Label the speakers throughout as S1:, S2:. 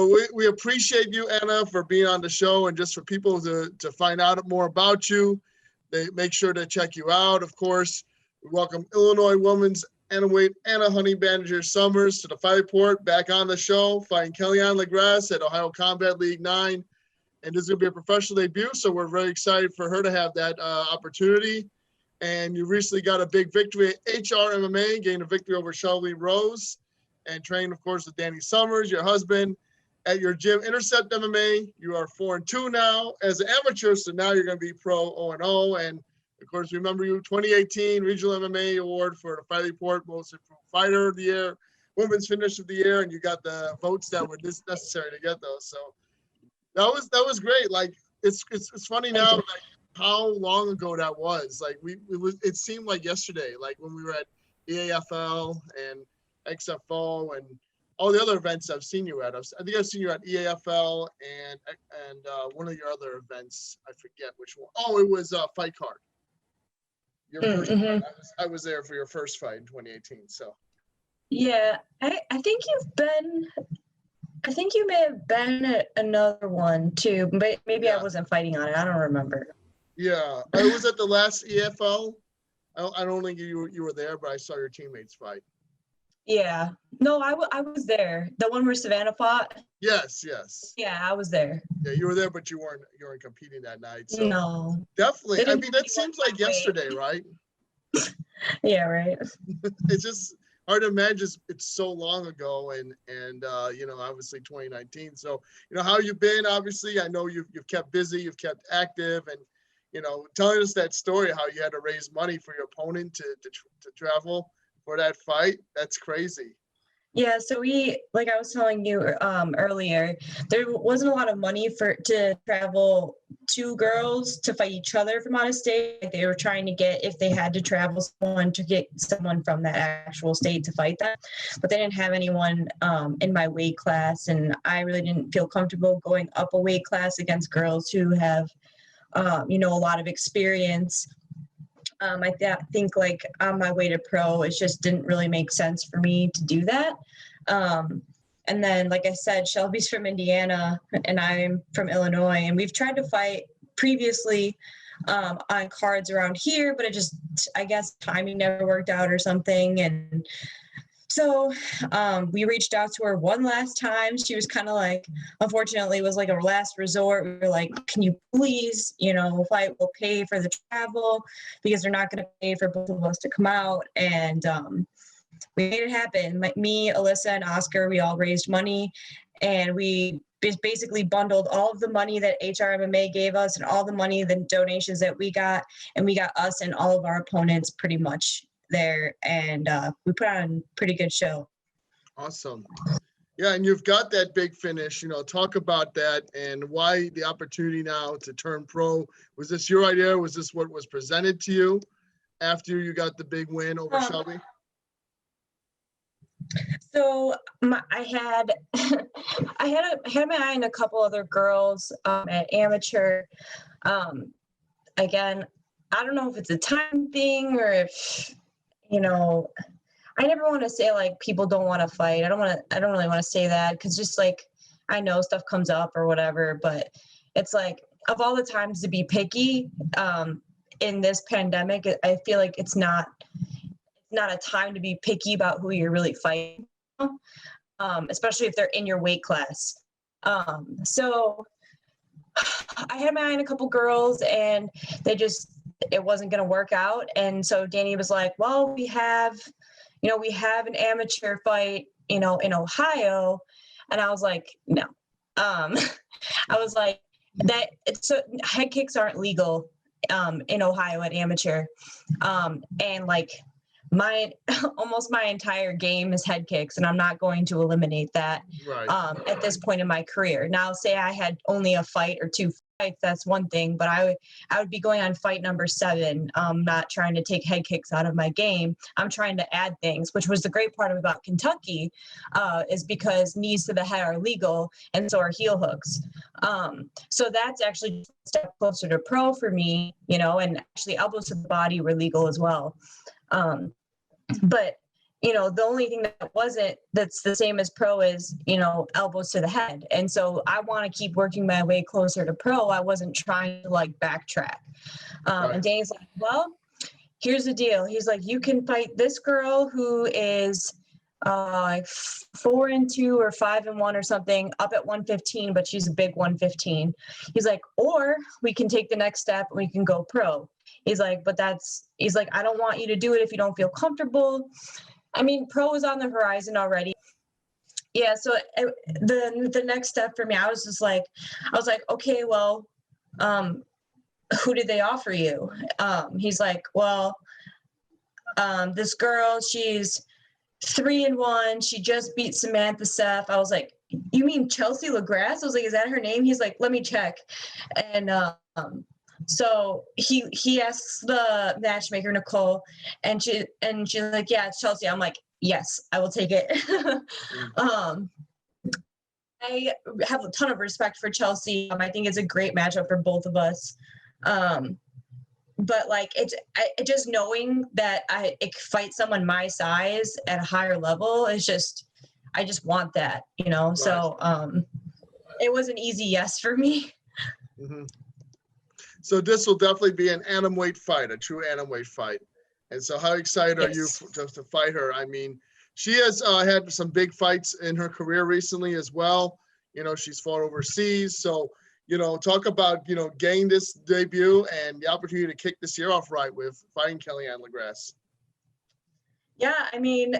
S1: So we appreciate you, Anna, for being on the show, and just for people to find out more about you, they make sure to check you out. Of course, we welcome Illinois women's Atomweight Anna Honey Bandager Summers to the Fight Report, back on the show, fighting Kyann Legrasse at Ohio Combat League 9. And this is going to be a professional debut, so we're very excited for her to have that opportunity. And you recently got a big victory at HRMMA, gained a victory over Shelby Mroz, and trained, of course, with Danny Summers, your husband, at your gym, Intercept MMA. You are 4-2 now as an amateur, so now you're going to be pro 0-0. And, of course, remember you, 2018 Regional MMA Award for the Fight Report, Most Improved Fighter of the Year, Women's Finish of the Year, and you got the votes that were necessary to get those. So that was great. Like, it's funny now, like, how long ago that was. Like, it seemed like yesterday, like when we were at EAFL and XFO and all the other events I've seen you at. I think I've seen you at EAFL and one of your other events. I forget which one. Oh, it was Fight Card. Your first fight. I was there for your first fight in 2018. So.
S2: Yeah, I think you may have been at another one too, but maybe I wasn't fighting on it. I don't remember.
S1: Yeah, I was at the last EFL. I don't think you were there, but I saw your teammates fight. Yeah.
S2: No, I was there. The one where Savannah fought?
S1: Yes.
S2: Yeah, I was there.
S1: Yeah, you were there, but you weren't competing that night. So
S2: no.
S1: Definitely. I mean, that seems like yesterday, right?
S2: Yeah, right.
S1: It's just hard to imagine it's so long ago, and obviously 2019. So, how you've been, obviously, I know you've kept busy, you've kept active, and, telling us that story, how you had to raise money for your opponent to travel for that fight. That's crazy.
S2: Yeah, so like I was telling you earlier, there wasn't a lot of money to travel two girls to fight each other from out of state. Like, they were trying to get, if they had to travel someone, to get someone from that actual state to fight them. But they didn't have anyone in my weight class, and I really didn't feel comfortable going up a weight class against girls who have, a lot of experience. I think, like, on my way to pro, it just didn't really make sense for me to do that. And then, like I said, Shelby's from Indiana and I'm from Illinois, and we've tried to fight previously on cards around here, but I guess timing never worked out or something. And so we reached out to her one last time. She was kind of like, unfortunately, it was like a last resort. We were like, can you please, fight, we'll pay for the travel, because they're not going to pay for both of us to come out. And we made it happen. Like, me, Alyssa, and Oscar, we all raised money, and we basically bundled all of the money that HRMMA gave us and all the money, the donations that we got, and we got us and all of our opponents pretty much there, and we put on a pretty good show.
S1: Awesome. Yeah, and you've got that big finish. Talk about that and why the opportunity now to turn pro. Was this your idea? Was this what was presented to you after you got the big win over Shelby?
S2: So I had my eye on a couple other girls at amateur. Again, I don't know if it's a time thing or if, I never want to say, like, people don't want to fight. I don't really want to say that, because just, like, I know stuff comes up or whatever, but it's like, of all the times to be picky in this pandemic, I feel like it's not a time to be picky about who you're really fighting, especially if they're in your weight class. So I had my eye on a couple girls, and it wasn't going to work out. And so Danny was like, well, we have an amateur fight, in Ohio. And I was like, no. I was like, so head kicks aren't legal in Ohio at amateur. And, like, almost my entire game is head kicks, and I'm not going to eliminate that at this point in my career. Now, say I had only a fight or two fights, that's one thing, but I would be going on fight number 7. Not trying to take head kicks out of my game. I'm trying to add things, which was the great part about Kentucky, is because knees to the head are legal, and so are heel hooks. So that's actually a step closer to pro for me, and actually elbows to the body were legal as well. But you know, the only thing that's the same as pro is, you know, elbows to the head. And so I want to keep working my way closer to pro. I wasn't trying to like backtrack. And Danny's like, well, here's the deal. He's like, you can fight this girl who is like 4-2 or 5-1 or something up at 115, but she's a big 115. He's like, or we can take the next step and we can go pro. He's like, he's like, I don't want you to do it if you don't feel comfortable. I mean, pro is on the horizon already. Yeah. So the next step for me, I was like, okay, well, who did they offer you? He's like, well, this girl, she's 3-1. She just beat Samantha Seth. I was like, you mean Chelsea Legrasse? I was like, is that her name? He's like, let me check. And so he asks the matchmaker, Nicole, and she's like, yeah, it's Chelsea. I'm like, yes, I will take it. I have a ton of respect for Chelsea. I think it's a great matchup for both of us. But like just knowing that I could fight someone my size at a higher level is just, I just want that, you know? Right. So it was an easy yes for me.
S1: Mm-hmm. So this will definitely be an atomweight fight, a true atomweight fight. And so how excited are you to fight her? I mean, she has had some big fights in her career recently as well. You know, she's fought overseas. So, you know, talk about, you know, getting this debut and the opportunity to kick this year off right with fighting Kyann Legrasse.
S2: Yeah, I mean,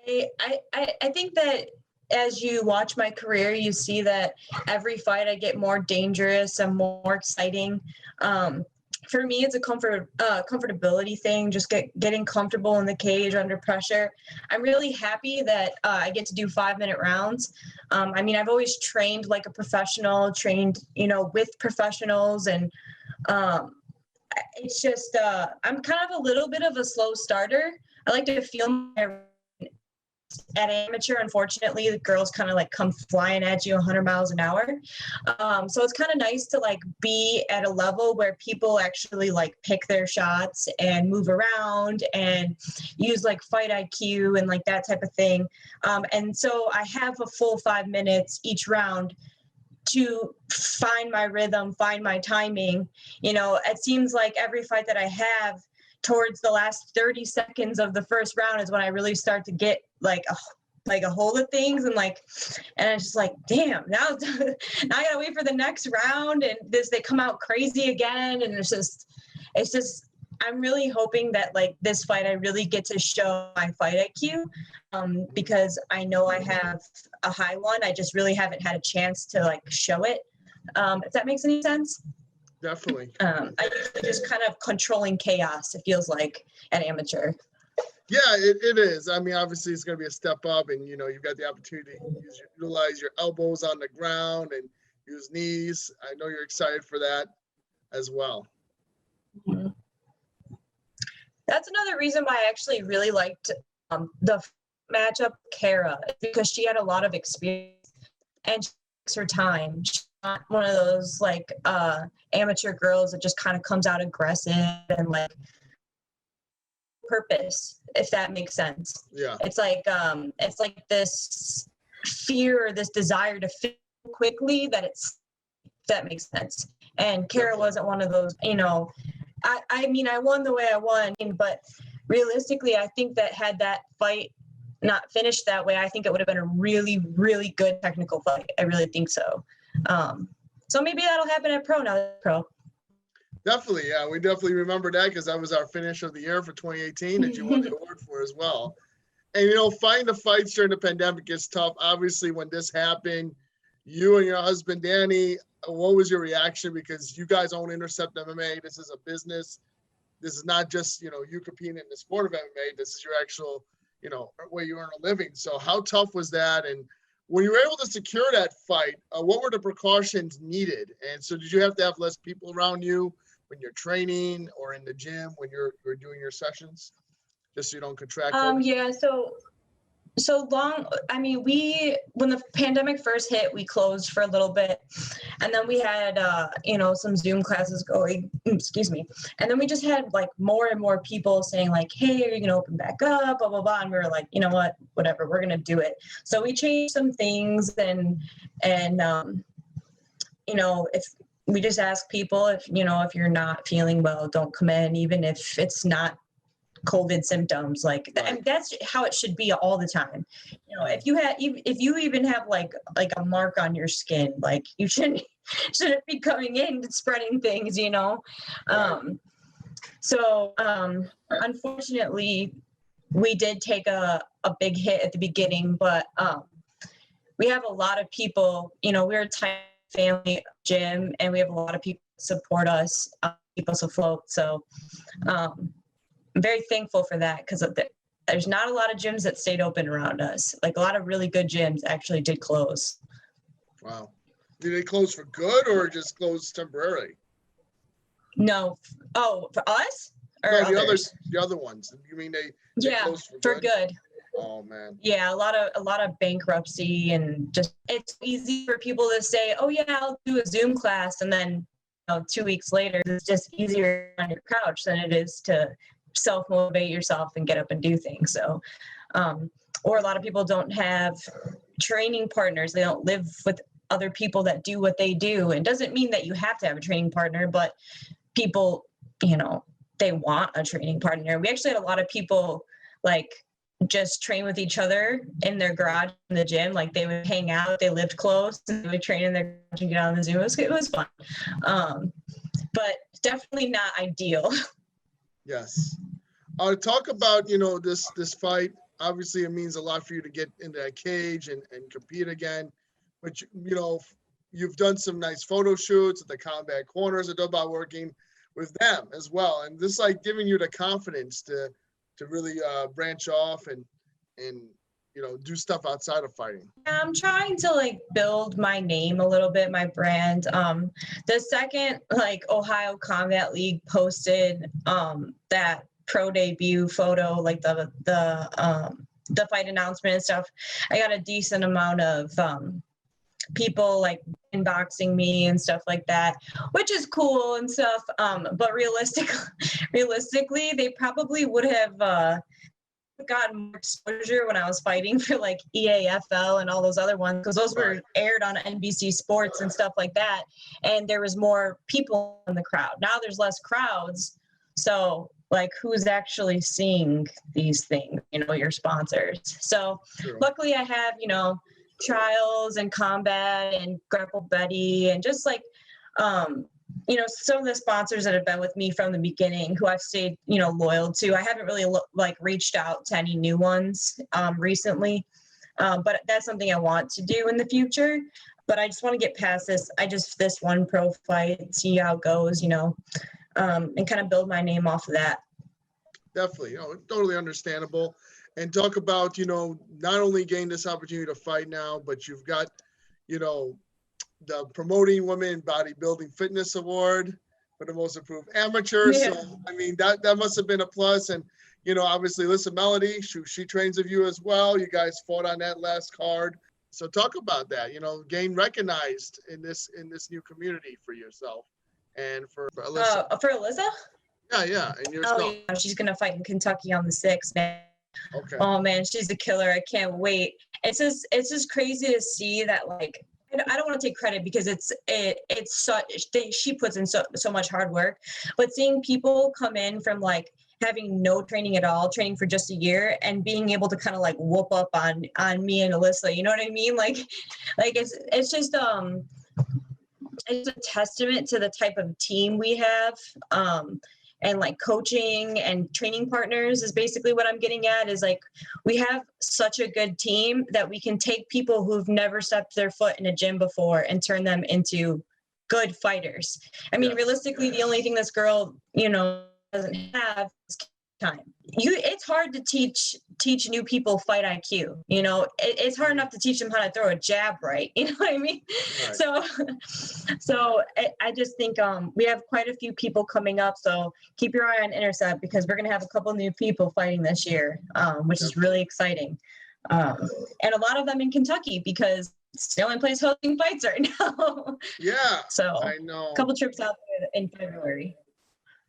S2: I think that as you watch my career, you see that every fight I get more dangerous and more exciting. For me, it's a comfortability thing, just getting comfortable in the cage under pressure. I'm really happy that I get to do 5-minute rounds. I mean, I've always trained like a professional, you know, with professionals. And it's just, I'm kind of a little bit of a slow starter. I like to feel my at amateur. Unfortunately, the girls kind of like come flying at you 100 miles an hour. So it's kind of nice to like be at a level where people actually like pick their shots and move around and use like fight IQ and like that type of thing. And so I have a full 5 minutes each round to find my rhythm, find my timing. You know, it seems like every fight that I have, towards the last 30 seconds of the first round is when I really start to get like a hold of things, and it's just like, damn, now I gotta wait for the next round, and they come out crazy again, and it's just I'm really hoping that like this fight I really get to show my fight IQ, because I know I have a high one. I just really haven't had a chance to like show it. If that makes any sense.
S1: Definitely.
S2: I usually just kind of controlling chaos, it feels like, at amateur.
S1: Yeah, it is. I mean, obviously it's going to be a step up, and, you know, you've got the opportunity to utilize your elbows on the ground and use knees. I know you're excited for that as well.
S2: Mm-hmm. That's another reason why I actually really liked the matchup Kara, because she had a lot of experience and she takes her time. She's not one of those like amateur girls that just kind of comes out aggressive and like purpose, if that makes sense.
S1: Yeah.
S2: It's like this fear or this desire to fit quickly if that makes sense. And Kara wasn't one of those, you know. I mean, I won the way I won, but realistically, I think that had that fight not finished that way, I think it would have been a really, really good technical fight. I really think so. So maybe that'll happen at pro now. Pro.
S1: Definitely, yeah. We definitely remember that because that was our finish of the year for 2018 that you won the award for as well. And, you know, fighting the fights during the pandemic is tough. Obviously, when this happened, you and your husband, Danny, what was your reaction? Because you guys own Intercept MMA. This is a business. This is not just, you know, you competing in the sport of MMA. This is your actual, you know, way you earn a living. So how tough was that? And when you were able to secure that fight, what were the precautions needed? And so did you have to have less people around you when you're training or in the gym when you're doing your sessions, just so you don't contract?
S2: Yeah. So so long, I mean, when the pandemic first hit, we closed for a little bit, and then we had, some Zoom classes going, excuse me. And then we just had like more and more people saying like, hey, are you going to open back up, blah, blah, blah. And we were like, you know what, whatever, we're going to do it. So we changed some things and if we just ask people if you're not feeling well, don't come in, even if it's not COVID symptoms, like and that's how it should be all the time. If you even have like a mark on your skin, like you shouldn't be coming in and spreading things, unfortunately we did take a big hit at the beginning, but we have a lot of people, we're a tight family gym, and we have a lot of people support us, keep us afloat. So I'm very thankful for that, because there's not a lot of gyms that stayed open around us. Like a lot of really good gyms actually did close.
S1: Wow. Did they close for good or just close temporarily?
S2: No. Oh, for us? Or
S1: no,
S2: others?
S1: the other ones. You mean they closed
S2: for good?
S1: Oh man.
S2: Yeah, a lot of bankruptcy, and just it's easy for people to say, oh yeah, I'll do a Zoom class, and then 2 weeks later it's just easier on your couch than it is to self-motivate yourself and get up and do things. So or a lot of people don't have training partners. They don't live with other people that do what they do. It doesn't mean that you have to have a training partner, but people, they want a training partner. We actually had a lot of people like just train with each other in their garage in the gym. Like they would hang out, they lived close, and they would train in their garage and get on the Zoom. It was fun. But definitely not ideal.
S1: Yes. Talk about, this fight. Obviously, it means a lot for you to get into that cage and compete again. But, you've done some nice photo shoots at the Combat Corners. It's about working with them as well. And this like giving you the confidence to really branch off and do stuff outside of fighting.
S2: I'm trying to like build my name a little bit, my brand. The second Ohio Combat League posted that pro debut photo, like the fight announcement and stuff, I got a decent amount of people like inboxing me and stuff like that, which is cool and stuff. But realistically, they probably would have gotten more exposure when I was fighting for like EAFL and all those other ones, because those were aired on NBC Sports and stuff like that, and there was more people in the crowd. Now there's less crowds, so like who's actually seeing these things? Your sponsors. So True. Luckily I have Trials and Combat and Grapple Betty, and just like some of the sponsors that have been with me from the beginning, who I've stayed, loyal to. I haven't really reached out to any new ones recently, but that's something I want to do in the future. But I just want to get past this. This one pro fight, see how it goes, and kind of build my name off of that.
S1: Definitely, totally understandable. And talk about, not only gain this opportunity to fight now, but you've got, the Promoting Women Bodybuilding Fitness Award for the most improved amateur. Yeah. So, I mean, that must have been a plus. And, obviously, Alyssa Melody, she trains with you as well. You guys fought on that last card. So talk about that, gain recognized in this new community for yourself and for Alyssa.
S2: For Alyssa?
S1: Yeah. And yourself.
S2: Oh, yeah. She's going to fight in Kentucky on the 6th, man.
S1: Okay.
S2: Oh, man, she's a killer. I can't wait. It's just crazy to see that, like, I don't want to take credit because it's such, she puts in so much hard work, but seeing people come in from like having no training at all, training for just a year, and being able to kind of like whoop up on me and Alyssa, you know what I mean? Like it's just it's a testament to the type of team we have. And like coaching and training partners is basically what I'm getting at, is like, we have such a good team that we can take people who've never stepped their foot in a gym before and turn them into good fighters. I mean, realistically, the only thing this girl, doesn't have is time. It's hard to teach new people fight IQ. It's hard enough to teach them how to throw a jab right. You know what I mean? Right. So I just think we have quite a few people coming up. So keep your eye on Intercept, because we're going to have a couple new people fighting this year, which is really exciting. And a lot of them in Kentucky because it's the only place hosting fights right now.
S1: Yeah,
S2: So
S1: I know.
S2: a couple trips out there in February.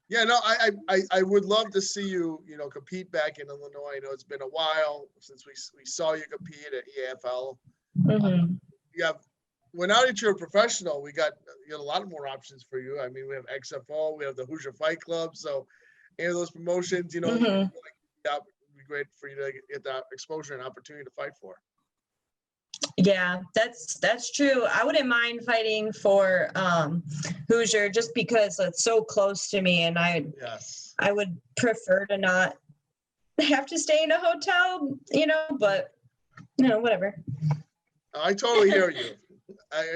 S1: Yeah, no, I would love to see you, compete back in Illinois. I know it's been a while since we saw you compete at EAFL. Now that you're a professional, we got a lot more options for you. I mean, we have XFO, we have the Hoosier Fight Club. So any of those promotions, that would be great for you to get that exposure and opportunity to fight for.
S2: Yeah, that's true. I wouldn't mind fighting for Hoosier just because it's so close to me, and I would prefer to not have to stay in a hotel, but whatever.
S1: I totally hear you.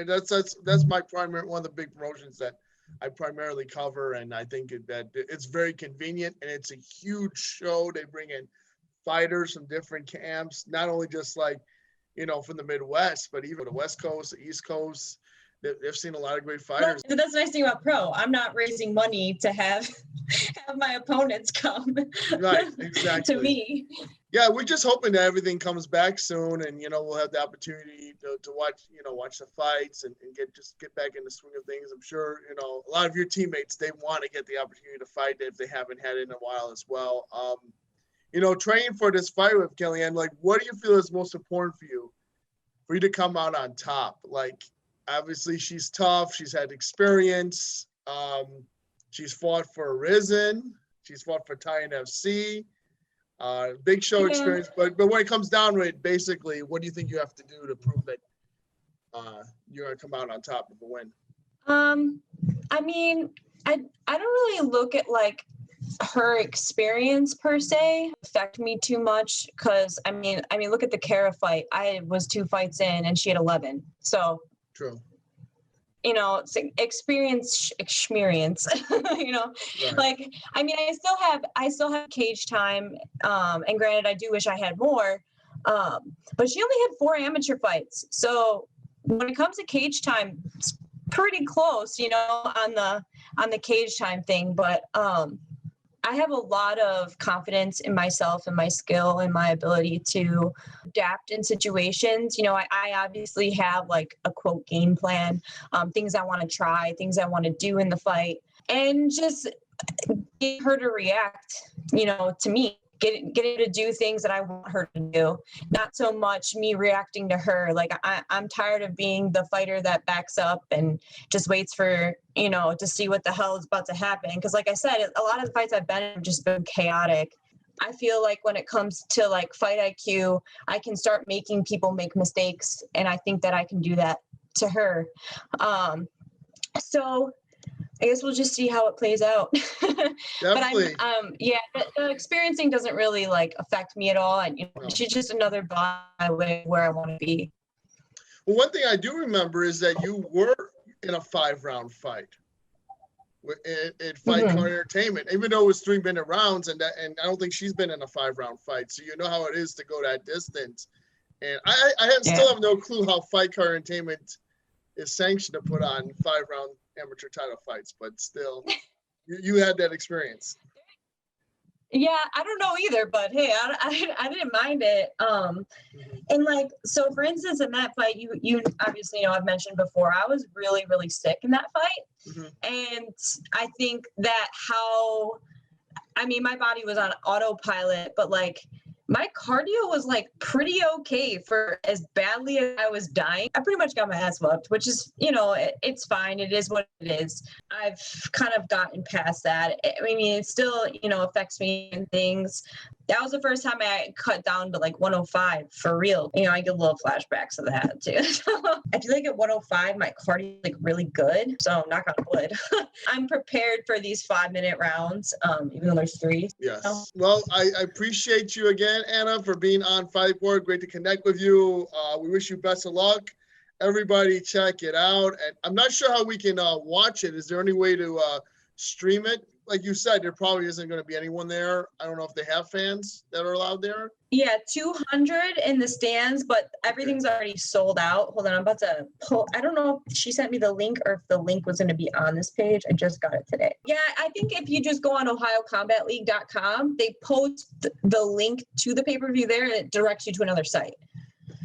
S1: That's my primary, one of the big promotions that I primarily cover, and I think that it's very convenient and it's a huge show. They bring in fighters from different camps, not only just from the Midwest, but even the West Coast, the East Coast. They've seen a lot of great fighters.
S2: Well, that's the nice thing about pro. I'm not raising money to have my opponents come
S1: right, exactly.
S2: to me.
S1: Yeah, we're just hoping that everything comes back soon, and we'll have the opportunity to watch watch the fights and get back in the swing of things. I'm sure a lot of your teammates, they want to get the opportunity to fight if they haven't had it in a while as well. Training for this fight with Kyann, what do you feel is most important for you to come out on top? Obviously she's tough. She's had experience. She's fought for Arisen. She's fought for Titan FC. Big show experience. But when it comes down to it, basically, what do you think you have to do to prove that you're going to come out on top of a win?
S2: I mean, I don't really look at her experience per se affect me too much because I mean look at the Kara fight. I was 2 fights in and she had 11. So
S1: true.
S2: It's experience. Right. I mean, I still have cage time. And granted, I do wish I had more. But she only had 4 amateur fights. So when it comes to cage time, it's pretty close, on the cage time thing. But I have a lot of confidence in myself and my skill and my ability to adapt in situations. I obviously have a quote game plan, things I want to try, things I want to do in the fight, and just get her to react, to me. Getting to do things that I want her to do, not so much me reacting to her. I'm tired of being the fighter that backs up and just waits for, to see what the hell is about to happen. Because like I said, a lot of the fights I've been in have just been chaotic. I feel like when it comes to fight IQ, I can start making people make mistakes. And I think that I can do that to her. So I guess we'll just see how it plays out.
S1: Definitely.
S2: But the experiencing doesn't really affect me at all. And she's just another body way where I want to be.
S1: Well, one thing I do remember is that you were in a 5-round fight at Fight Card Entertainment, even though it was 3-minute rounds, and I don't think she's been in a 5-round fight. So you know how it is to go that distance. And I still have no clue how Fight Card Entertainment is sanctioned to put on 5-round amateur title fights, but still, you had that experience.
S2: Yeah, I don't know either, but hey, I didn't mind it. And so for instance, in that fight, you obviously I've mentioned before, I was really, really sick in that fight. And I think that my body was on autopilot, but my cardio was pretty okay for as badly as I was dying. I pretty much got my ass whooped, which is, it's fine. It is what it is. I've kind of gotten past that. I mean, it still, affects me and things. That was the first time I cut down to 105 for real. I get little flashbacks of that too. I feel at 105, my cardio is really good. So knock on wood. I'm prepared for these 5-minute rounds, even though there's 3.
S1: Yes. So. Well, I appreciate you again, Anna, for being on Fight Report. Great to connect with you. We wish you best of luck. Everybody check it out. And I'm not sure how we can watch it. Is there any way to stream it? Like you said, there probably isn't going to be anyone there. I don't know if they have fans that are allowed there.
S2: Yeah, 200 in the stands, but everything's already sold out. Hold on, I'm about to pull. I don't know if she sent me the link or if the link was going to be on this page. I just got it today. Yeah, I think if you just go on ohiocombatleague.com, they post the link to the pay-per-view there and it directs you to another site.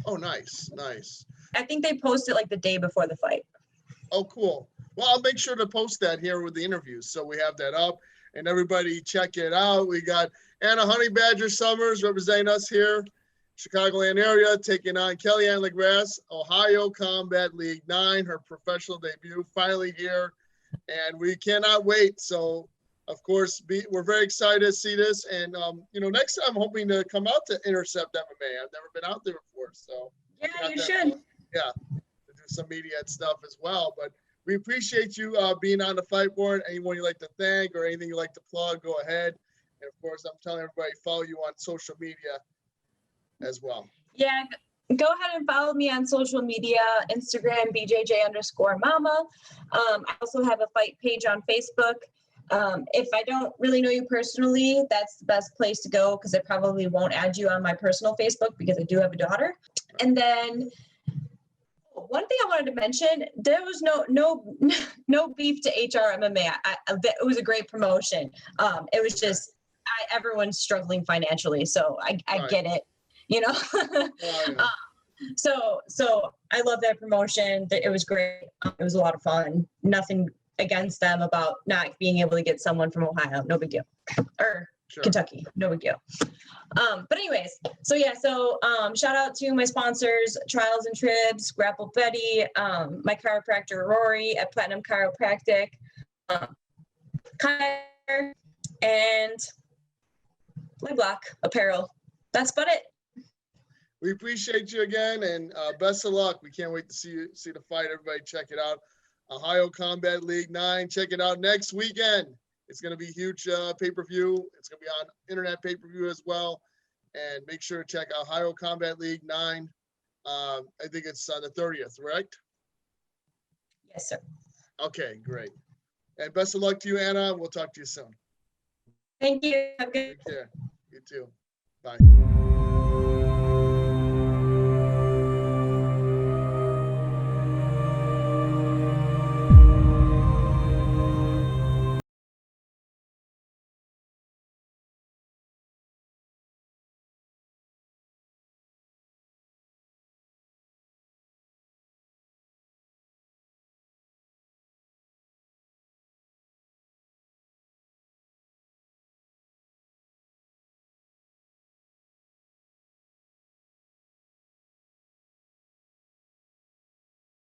S1: Oh, nice.
S2: I think they post it like the day before the fight.
S1: Oh, cool. Well, I'll make sure to post that here with the interviews, so we have that up, and everybody check it out. We got Anna Honey Badger Summers representing us here, Chicagoland area, taking on Kyann Legrasse, Ohio Combat League 9, her professional debut, finally here, and we cannot wait. So, of course, we're very excited to see this, and next time I'm hoping to come out to Intercept MMA. I've never been out there before, so
S2: yeah, you should.
S1: Yeah, to do some media and stuff as well, but. We appreciate you being on the fight board. Anyone you'd like to thank or anything you'd like to plug, go ahead. And of course, I'm telling everybody, follow you on social media as well.
S2: Yeah, go ahead and follow me on social media, Instagram, BJJ_mama. I also have a fight page on Facebook. If I don't really know you personally, that's the best place to go because I probably won't add you on my personal Facebook because I do have a daughter. And then one thing I wanted to mention, there was no beef to HRMMA. It was a great promotion. It was just everyone's struggling financially, so I get it, So I love that promotion. It was great. It was a lot of fun. Nothing against them about not being able to get someone from Ohio. No big deal. Or sure. Kentucky. No big deal. But anyways, so shout out to my sponsors, Trials and Tribs, Grapple Betty, my chiropractor, Rory at Platinum Chiropractic, Kyle, and Leg Lock Apparel. That's about it.
S1: We appreciate you again, and best of luck. We can't wait to see the fight. Everybody check it out. Ohio Combat League 9. Check it out next weekend. It's going to be a huge pay-per-view. It's going to be on internet pay-per-view as well. And make sure to check out Ohio Combat League 9. I think it's on the 30th, right?
S2: Yes, sir.
S1: Okay, great. And best of luck to you, Anna. We'll talk to you soon.
S2: Thank you. Have a good
S1: Take care. You too. Bye.